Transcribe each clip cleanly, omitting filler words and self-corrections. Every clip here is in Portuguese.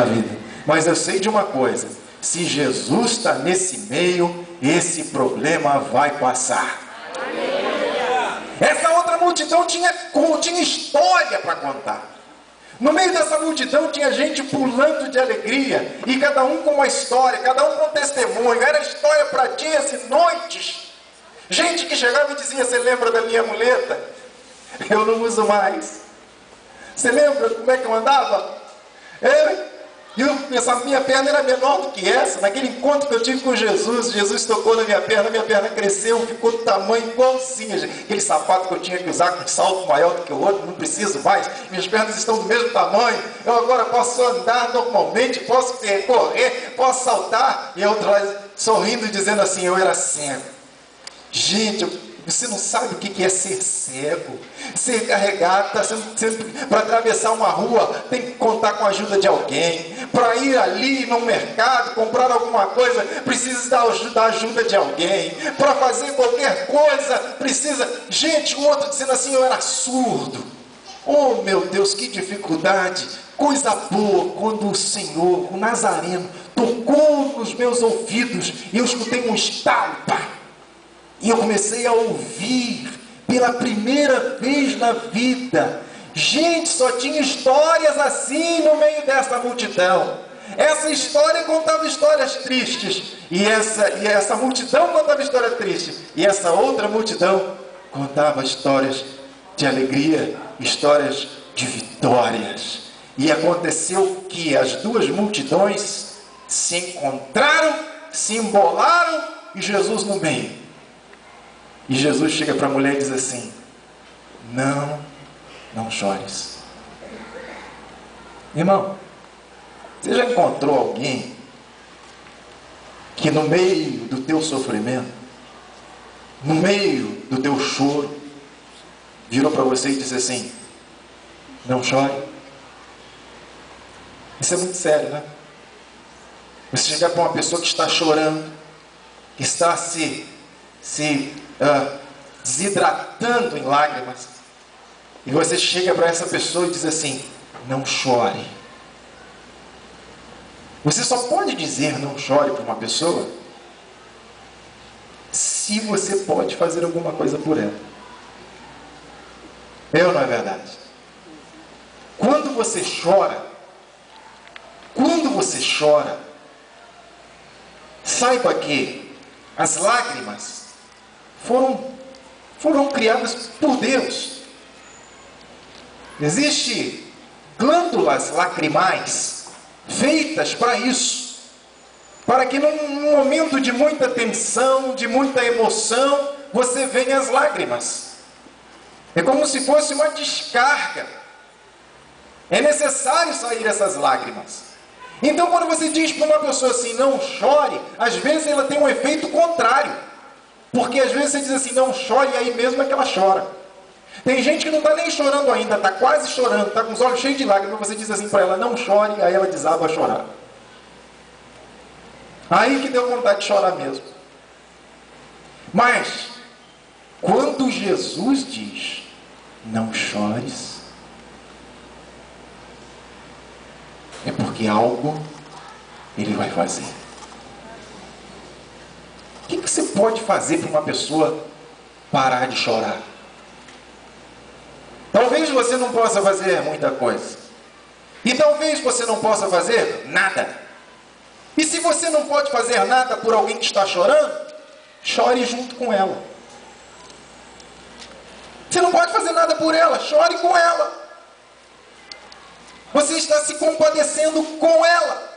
na vida. Mas eu sei de uma coisa: se Jesus está nesse meio, esse problema vai passar. Essa outra multidão tinha história para contar. No meio dessa multidão tinha gente pulando de alegria, e cada um com uma história, cada um com um testemunho. Era história para dias e noites. Gente que chegava e dizia: você lembra da minha muleta? Eu não uso mais. Você lembra como é que eu andava? Essa minha perna era menor do que essa. Naquele encontro que eu tive com Jesus, Jesus tocou na minha perna cresceu, ficou do tamanho igualzinho. Aquele sapato que eu tinha que usar com salto maior do que o outro, não preciso mais. Minhas pernas estão do mesmo tamanho. Eu agora posso andar normalmente, posso correr, posso saltar. E a outra sorrindo e dizendo assim: eu era cego. Gente, você não sabe o que é ser cego. Ser carregado, para atravessar uma rua, tem que contar com a ajuda de alguém. Para ir ali no mercado, comprar alguma coisa, precisa da ajuda de alguém. Para fazer qualquer coisa, precisa... Gente, o outro dizendo assim: eu era surdo. Oh meu Deus, que dificuldade. Coisa boa quando o Senhor, o Nazareno, tocou nos meus ouvidos e eu escutei um estalo, pá. E eu comecei a ouvir pela primeira vez na vida. Gente, só tinha histórias assim no meio dessa multidão. Essa história contava histórias tristes. E essa multidão contava histórias tristes. E essa outra multidão contava histórias de alegria, histórias de vitórias. E aconteceu que as duas multidões se encontraram, se embolaram, e Jesus no meio. E Jesus chega para a mulher e diz assim: não chores. Irmão, você já encontrou alguém que no meio do teu sofrimento, no meio do teu choro, virou para você e disse assim: não chore? Isso é muito sério, né? Você chegar para uma pessoa que está chorando, que está se desidratando em lágrimas, e você chega para essa pessoa e diz assim: não chore. Você só pode dizer não chore para uma pessoa se você pode fazer alguma coisa por ela. É ou não é verdade? Quando você chora, saiba que as lágrimas foram criadas por Deus. Existem glândulas lacrimais feitas para isso, para que num momento de muita tensão, de muita emoção, você venha as lágrimas. É como se fosse uma descarga. É necessário sair essas lágrimas. Então, quando você diz para uma pessoa assim: não chore, às vezes ela tem um efeito contrário. Porque às vezes você diz assim: não chore, e aí mesmo é que ela chora. Tem gente que não está nem chorando ainda, está quase chorando, está com os olhos cheios de lágrimas. Você diz assim para ela: não chore, e aí ela desaba a chorar. Aí que deu vontade de chorar mesmo. Mas, quando Jesus diz: não chores, é porque algo Ele vai fazer. O que você pode fazer para uma pessoa parar de chorar? Talvez você não possa fazer muita coisa. E talvez você não possa fazer nada. E se você não pode fazer nada por alguém que está chorando, chore junto com ela. Você não pode fazer nada por ela, chore com ela. Você está se compadecendo com ela,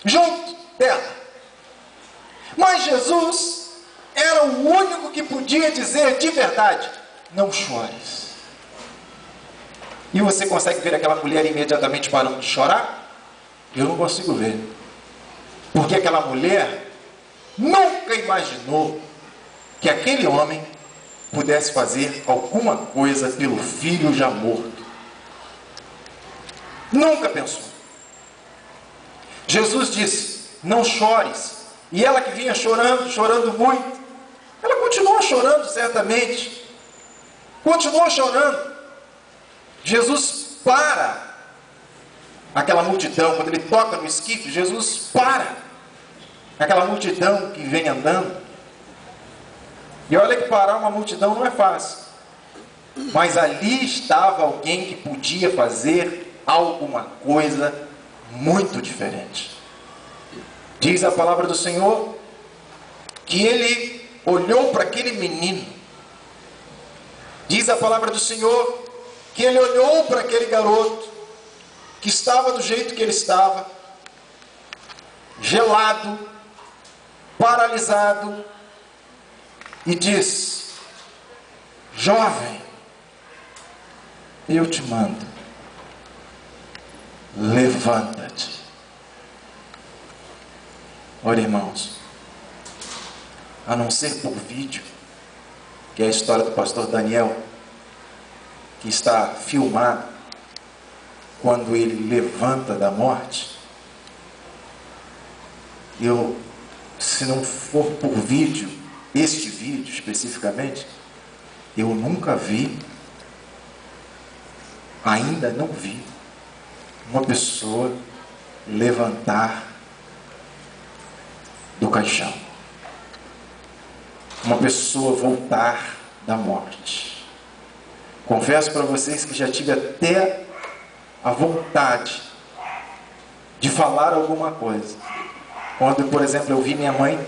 junto dela. Mas Jesus era o único que podia dizer de verdade: não chores. E você consegue ver aquela mulher imediatamente parando de chorar? Eu não consigo ver. Porque aquela mulher nunca imaginou que aquele homem pudesse fazer alguma coisa pelo filho já morto. Nunca pensou. Jesus disse: não chores. E ela que vinha chorando muito, ela continuou chorando certamente. Continuou chorando. Jesus para aquela multidão, quando ele toca no esquife, Jesus para aquela multidão que vem andando. E olha que parar uma multidão não é fácil, mas ali estava alguém que podia fazer alguma coisa muito diferente. Diz a palavra do Senhor que ele olhou para aquele menino. Diz a palavra do Senhor que ele olhou para aquele garoto que estava do jeito que ele estava, gelado, paralisado, e disse: jovem, eu te mando, levanta-te. Olha, irmãos, a não ser por vídeo, que é a história do pastor Daniel, que está filmado quando ele levanta da morte, se não for por vídeo, este vídeo especificamente, eu nunca vi, ainda não vi, uma pessoa levantar do caixão, uma pessoa voltar da morte. Confesso para vocês que já tive até a vontade de falar alguma coisa. Quando, por exemplo, eu vi minha mãe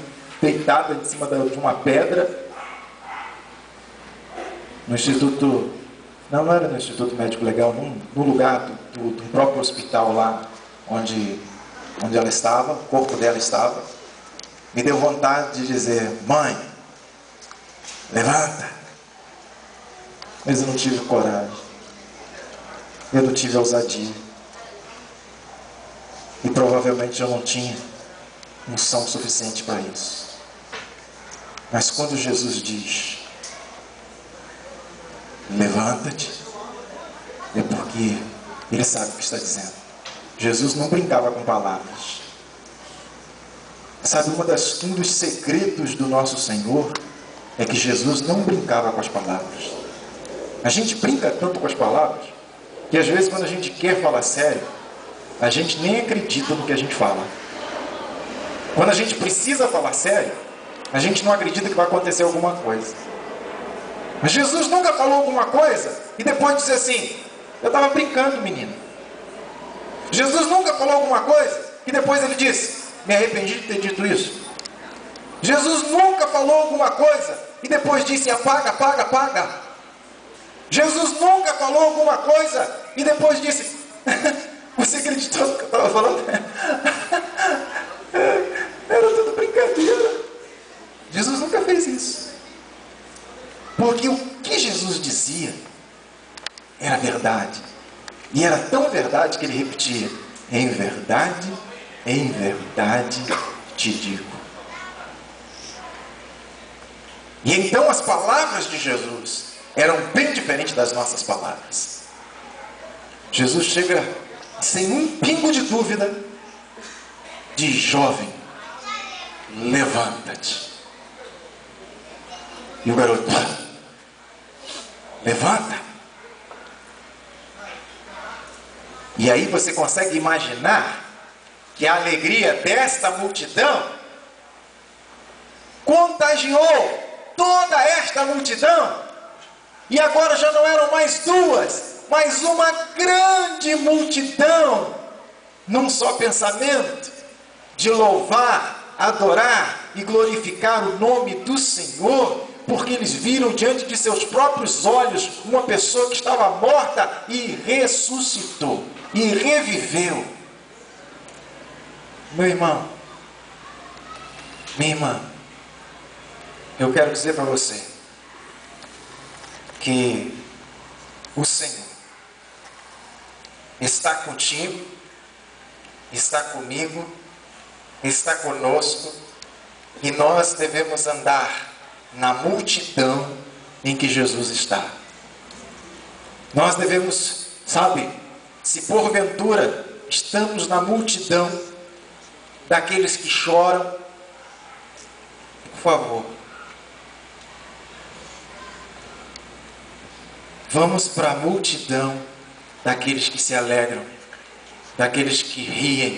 deitada em cima de uma pedra no Instituto, não era no Instituto Médico Legal, no lugar do próprio hospital lá onde ela estava, o corpo dela estava, me deu vontade de dizer: mãe, levanta. Mas eu não tive coragem, eu não tive ousadia, e provavelmente eu não tinha unção suficiente para isso. Mas quando Jesus diz: levanta-te, é porque ele sabe o que está dizendo. Jesus não brincava com palavras. Sabe, um dos segredos do nosso Senhor é que Jesus não brincava com as palavras. A gente brinca tanto com as palavras que às vezes, quando a gente quer falar sério, a gente nem acredita no que a gente fala. Quando a gente precisa falar sério, a gente não acredita que vai acontecer alguma coisa. Mas Jesus nunca falou alguma coisa e depois disse assim: eu estava brincando, menino. Jesus nunca falou alguma coisa e depois ele disse: me arrependi de ter dito isso. Jesus nunca falou alguma coisa e depois disse: apaga, apaga, apaga. Jesus nunca falou alguma coisa e depois disse: você acreditou no que eu estava falando? Era tudo brincadeira. Jesus nunca fez isso, porque o que Jesus dizia era verdade, e era tão verdade que ele repetia: em verdade te digo. E então as palavras de Jesus eram bem diferentes das nossas palavras. Jesus chega sem um pingo de dúvida, diz: jovem, levanta-te. E o garoto: levanta. E aí você consegue imaginar que a alegria desta multidão contagiou toda esta multidão. E agora já não eram mais duas, mas uma grande multidão, num só pensamento, de louvar, adorar e glorificar o nome do Senhor, porque eles viram diante de seus próprios olhos uma pessoa que estava morta e ressuscitou, e reviveu. Meu irmão, minha irmã, eu quero dizer para você que o Senhor está contigo, está comigo, está conosco, e nós devemos andar na multidão em que Jesus está. Nós devemos, sabe, se porventura estamos na multidão daqueles que choram, por favor, vamos para a multidão daqueles que se alegram. daqueles que riem